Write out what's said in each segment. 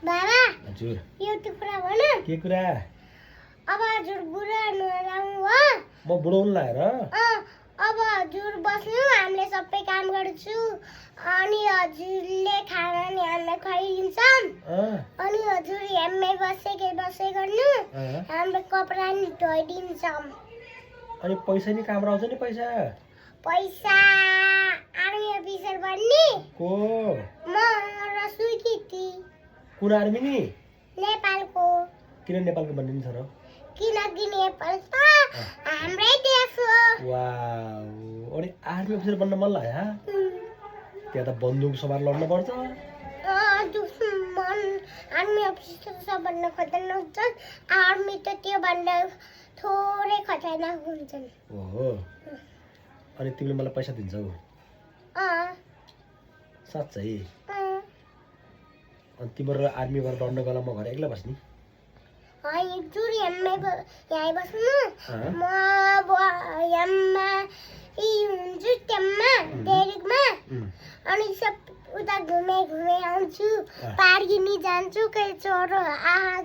बाबा हजुर एउटा कुरा भन के कुरा अब हजुर बुढा नलाउनु हो म बुढाउनु लाएर अब हजुर बस्नु हामीले सबै काम गर्छु अनि हजुरले खाना नि हामीलाई खुवाइदिन्छौँ अनि हजुर हेम्मै बसे गर्नु हाम्रो कपडा नि धोइदिन्छौँ अनि पैसा नि काम आउँछ नि पैसा आर्मी अफिसर बन्ने को म र सुकिती कुन आर्मी नि नेपालको किन नेपालको बन्ने नि छ र किनकि नेपाल त हाम्रै देश हो वाउ अनि आर्मी अफिसर बन्न मन लाग्यो त्यहाँ त बन्दुक सवार लड्न पर्छ दुश्मन आर्मी अफिसर सबभन्दा खतरनाक हुन्छ आर्मी त त्योभन्दा थोरै खतरनाक हुन्छन् ओहो अनि तिमीले मलाई पैसा दिन्छौ साँच्चै अनि तिम्रो आर्मी भएर लड्न गला म घर एक्लै बस्ने हजुर यहीँ बस्नु म यममा हुन्छु त्यहाँ डेरिकमा अनि सब उता घुमे आउँछु पार्किनी जान्छु कहीँ चोरो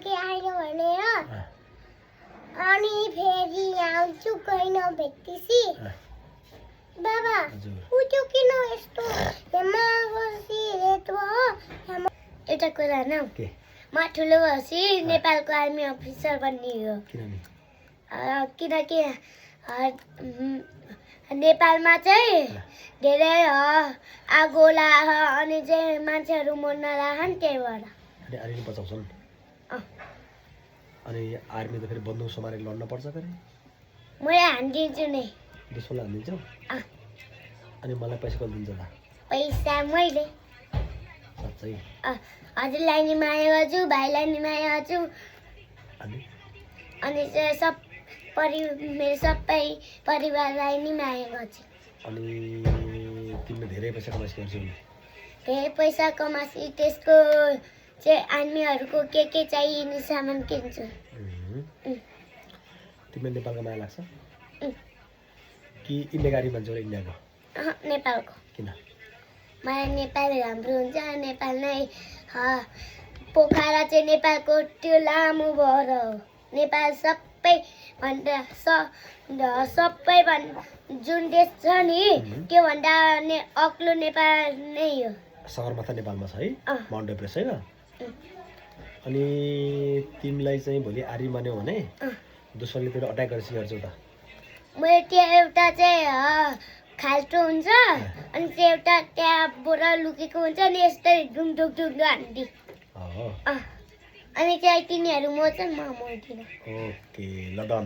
के आएन भनेर अनि फेरि आउँछु कहीँ नभेट्टेपछि बाबा उठ्यो किन यस्तो हेमा बसिरहेको हो एउटा कुरा न म ठुलो भएपछि नेपालको आर्मी अफिसर बन्ने हो किनकि नेपालमा चाहिँ धेरै आगो लाग अनि चाहिँ मान्छेहरू मर्न लाग्छन् त्यही भएर अनि आर्मी बचाउँछन् अनि आर्मी त फेरि बन्दुक समारेर लड्न पर्छ गरे मैले हानिदिन्छु नि दुश्मनलाई हानिदिन्छौ अनि मलाई पैसा कति दिन्छ त पैसा मैले साँच्चै हजुरलाई नि माया गर्छु भाइलाई नि माया गर्छु अनि चाहिँ मेरो सबै परिवारलाई नि माया गर्छु अनि तिमीले धेरै पैसा कमाइस गर्छौ धेरै पैसा कमासी त्यसको चाहिँ आर्मीहरूको के चाहिने सामान किन्छु तिमीले नेपालको माया लाग्छ कि इन्डियाको आर्मी मान्छौ र इन्डियाको नेपालको किन मलाई नेपाल राम्रो हुन्छ नेपाल नै पोखरा चाहिँ नेपालको त्यो लामो भएर हो नेपाल सबैभन्दा जुन देश छ नि त्योभन्दा अग्लो नेपाल नै हो सगरमाथा नेपालमा छ है माउन्ट एभरेस्ट होइन अनि तिमीलाई चाहिँ भोलि आर्मी बन्यौ भने दुश्मनले तिमीलाई अट्याक गरेर गर्छौ त मैले त्यो एउटा चाहिँ खाल्टो हुन्छ अनि त्यो एउटा त्यहाँबाट लुकेको हुन्छ नि यस्तै ढुङढुङ हान्दी अनि चाहिँ तिनीहरू म चाहिँ म मर्दिनँ ओके ल डन